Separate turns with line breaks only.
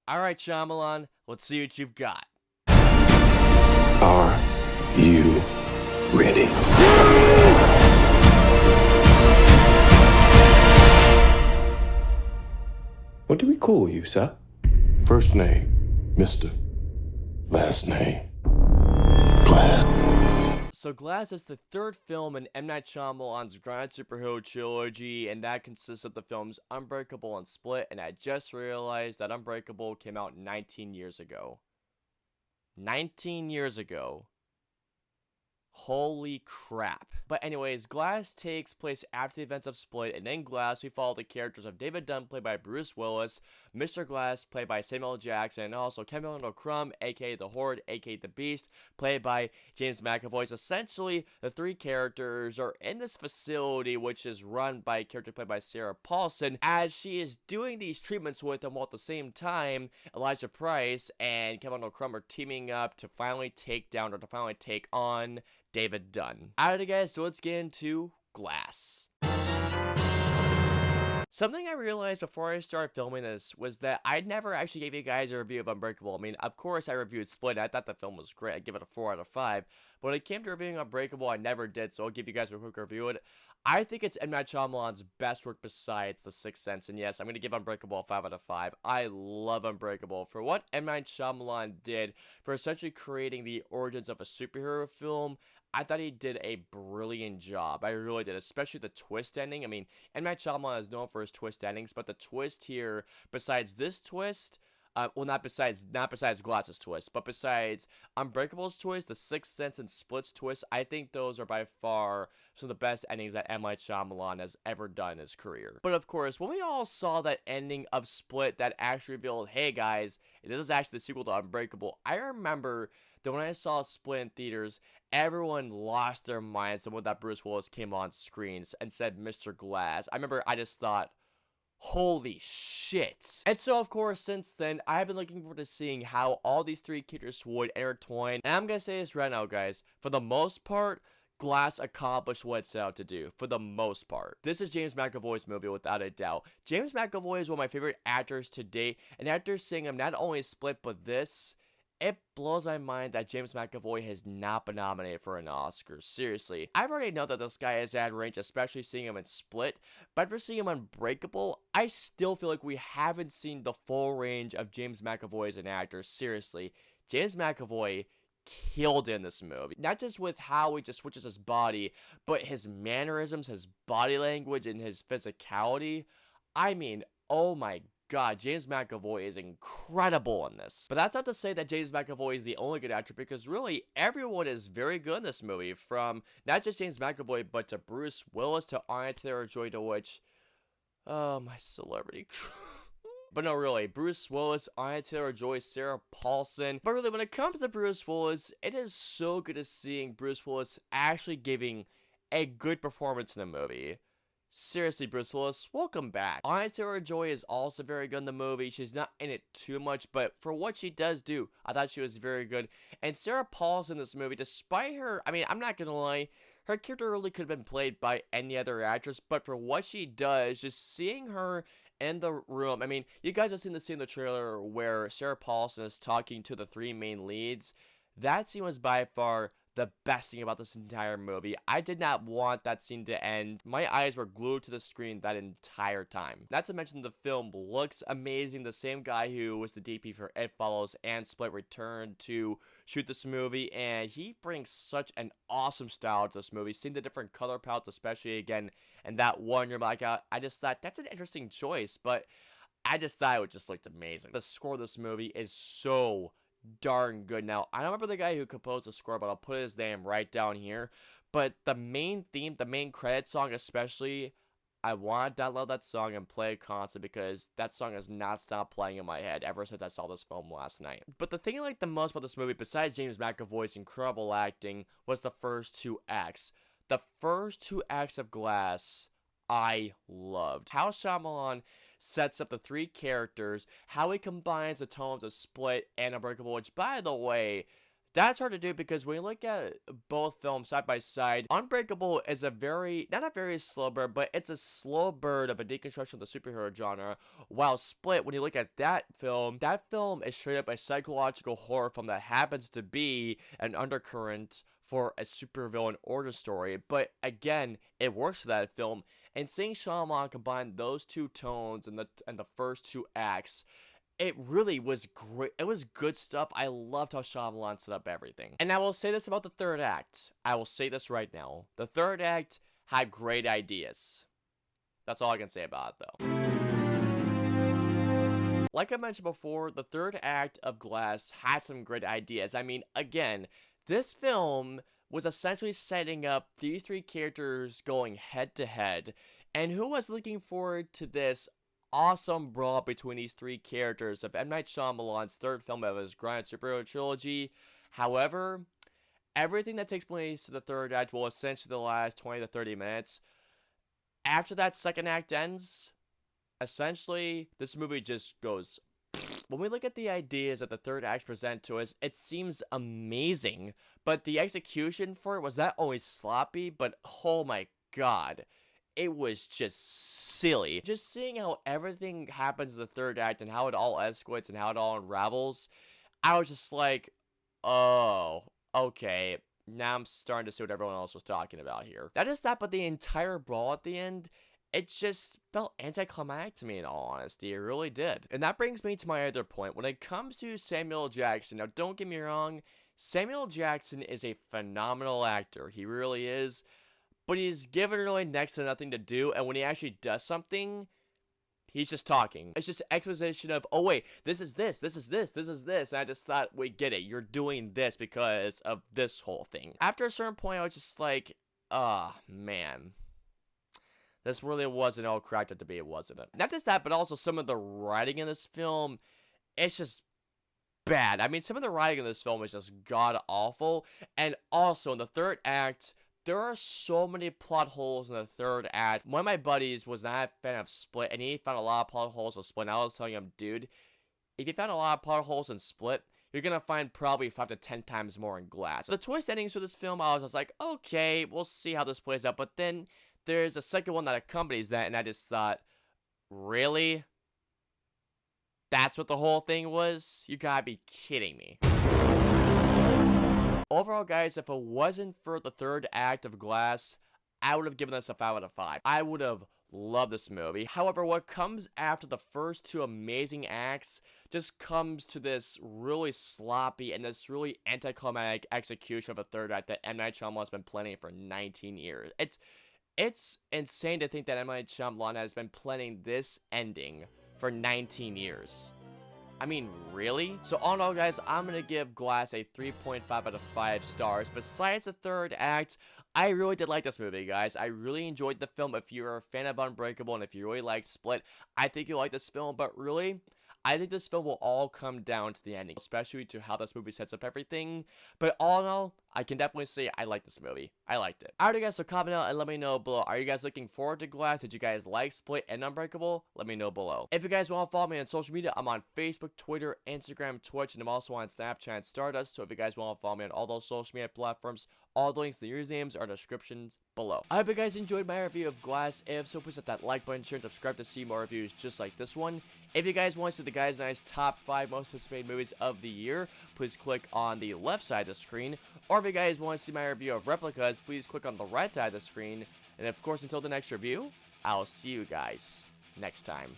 Alright, Shyamalan, let's see what you've got.
Are you ready? What do we call you, sir? First name, Mr. Last name, Glass.
So Glass is the third film in M. Night Shyamalan's grand superhero trilogy, and that consists of the films Unbreakable and Split, and I just realized that Unbreakable came out 19 years ago. 19 years ago. Holy crap. But anyways, Glass takes place after the events of Split, and in Glass we follow the characters of David Dunn, played by Bruce Willis, Mr. Glass, played by Samuel L. Jackson, and also Kevin Crumb, aka The Horde, aka The Beast, played by James McAvoy. So essentially, the three characters are in this facility, which is run by a character played by Sarah Paulson, as she is doing these treatments with them, while at the same time, Elijah Price and Kevin Crumb are teaming up to finally take on David Dunn. Alright guys, so let's get into Glass. Something I realized before I started filming this was that I never actually gave you guys a review of Unbreakable. I mean, of course I reviewed Split, and I thought the film was great. I'd give it a 4 out of 5. But when it came to reviewing Unbreakable, I never did, so I'll give you guys a quick review of it. I think it's M. Night Shyamalan's best work besides The Sixth Sense, and yes, I'm going to give Unbreakable a 5 out of 5. I love Unbreakable. For what M. Night Shyamalan did for essentially creating the origins of a superhero film, I thought he did a brilliant job. I really did, especially the twist ending. I mean, M. Night Shyamalan is known for his twist endings, but the twist here, besides this twist, well, not besides Glass's twist, but besides Unbreakable's twist, The Sixth Sense, and Split's twist, I think those are by far some of the best endings that M. Night Shyamalan has ever done in his career. But of course, when we all saw that ending of Split that actually revealed, hey guys, this is actually the sequel to Unbreakable, I remember that when I saw Split in theaters, everyone lost their minds when that Bruce Willis came on screens and said Mr. Glass. I remember I just thought, holy shit. And so, of course, since then, I've been looking forward to seeing how all these three characters would intertwine. And I'm gonna say this right now, guys. For the most part, Glass accomplished what it set out to do, for the most part. This is James McAvoy's movie, without a doubt. James McAvoy is one of my favorite actors to date, and after seeing him not only Split, but this, it blows my mind that James McAvoy has not been nominated for an Oscar. Seriously. I already know that this guy is at range, especially seeing him in Split, but after seeing him Unbreakable, I still feel like we haven't seen the full range of James McAvoy as an actor. Seriously. James McAvoy killed in this movie. Not just with how he just switches his body, but his mannerisms, his body language, and his physicality. I mean, oh my God, James McAvoy is incredible in this. But that's not to say that James McAvoy is the only good actor, because really everyone is very good in this movie, from not just James McAvoy, but to Bruce Willis, to Anya Taylor-Joy, to which, oh, my celebrity. But no, really, Bruce Willis, Anya Taylor-Joy, Sarah Paulson. But really, when it comes to Bruce Willis, it is so good to seeing Bruce Willis actually giving a good performance in the movie. Seriously, Bruce Willis, welcome back. Anya Taylor-Joy is also very good in the movie. She's not in it too much, but for what she does do, I thought she was very good. And Sarah Paulson in this movie, despite her, I mean, I'm not gonna lie, her character really could have been played by any other actress, but for what she does, just seeing her in the room, I mean, you guys have seen the scene in the trailer where Sarah Paulson is talking to the three main leads. That scene was by far the best thing about this entire movie. I did not want that scene to end. My eyes were glued to the screen that entire time. Not to mention the film looks amazing. The same guy who was the DP for It Follows and Split returned to shoot this movie, and he brings such an awesome style to this movie. Seeing the different color palettes, especially again, and that one you're like, I just thought that's an interesting choice, but I just thought it just looked amazing. The score of this movie is so darn good. Now, I don't remember the guy who composed the score, but I'll put his name right down here. But the main theme, the main credit song especially, I want to download that song and play it constantly, because that song has not stopped playing in my head ever since I saw this film last night. But the thing I like the most about this movie, besides James McAvoy's incredible acting, was the first two acts. The first two acts of Glass, I loved. How Shyamalan sets up the three characters, how he combines the tones of Split and Unbreakable, which, by the way, That's hard to do because when you look at both films side by side, Unbreakable is not a very slow burn, but it's a slow burn of a deconstruction of the superhero genre. While Split, when you look at that film is straight up a psychological horror film that happens to be an undercurrent for a supervillain origin story. But again, it works for that film. And seeing Shyamalan combine those two tones in the first two acts, it really was great. It was good stuff. I loved how Shyamalan set up everything. And I will say this about the third act. I will say this right now. The third act had great ideas. That's all I can say about it, though. Like I mentioned before, the third act of Glass had some great ideas. I mean, again, this film was essentially setting up these three characters going head to head. And who was looking forward to this awesome brawl between these three characters of M. Night Shyamalan's third film of his grand superhero trilogy? However, everything that takes place in the third act will essentially the last 20 to 30 minutes. After that second act ends, essentially, this movie just goes. When we look at the ideas that the third act present to us, it seems amazing, but the execution for it was not only sloppy, but oh my god, it was just silly. Just seeing how everything happens in the third act and how it all escalates and how it all unravels, I was just like, oh, okay, now I'm starting to see what everyone else was talking about here. Not just that, but the entire brawl at the end, it just felt anticlimactic to me in all honesty. It really did. And that brings me to my other point. When it comes to Samuel Jackson, now don't get me wrong, Samuel Jackson is a phenomenal actor. He really is. But he's given really next to nothing to do, and when he actually does something, he's just talking. It's just exposition of, oh wait, this is this, this is this, this is this, and I just thought, wait, get it, you're doing this because of this whole thing. After a certain point, I was just like, man. This really wasn't all cracked up to be, wasn't it? Not just that, but also some of the writing in this film, it's just bad. I mean, some of the writing in this film is just god-awful, and also in the third act, there are so many plot holes in the third act. One of my buddies was not a fan of Split, and he found a lot of plot holes in Split, and I was telling him, dude, if you found a lot of plot holes in Split, you're gonna find probably 5 to 10 times more in Glass. The twist endings for this film, I was just like, okay, we'll see how this plays out, but then there's a second one that accompanies that, and I just thought, really? That's what the whole thing was? You gotta be kidding me. Overall, guys, if it wasn't for the third act of Glass, I would have given this a 5 out of 5. I would have loved this movie. However, what comes after the first two amazing acts just comes to this really sloppy and this really anticlimactic execution of a third act that M. Night Shyamalan has been planning for 19 years. It's insane to think that M. Night Shyamalan has been planning this ending for 19 years. I mean, really? So all in all, guys, I'm going to give Glass a 3.5 out of 5 stars. Besides the third act, I really did like this movie, guys. I really enjoyed the film. If you're a fan of Unbreakable and if you really like Split, I think you'll like this film. But really, I think this film will all come down to the ending, especially to how this movie sets up everything. But all in all, I can definitely say I like this movie. I liked it. Alright, guys, so comment out and let me know below. Are you guys looking forward to Glass? Did you guys like Split and Unbreakable? Let me know below. If you guys want to follow me on social media, I'm on Facebook, Twitter, Instagram, Twitch, and I'm also on Snapchat and Stardust. So if you guys want to follow me on all those social media platforms, all the links to the usernames are in the descriptions below. I hope you guys enjoyed my review of Glass. If so, please hit that like button, share, and subscribe to see more reviews just like this one. If you guys want to see the Guys Nice top 5 most anticipated movies of the year, please click on the left side of the screen. Or if you guys want to see my review of Replicas, please click on the right side of the screen. And of course, until the next review, I'll see you guys next time.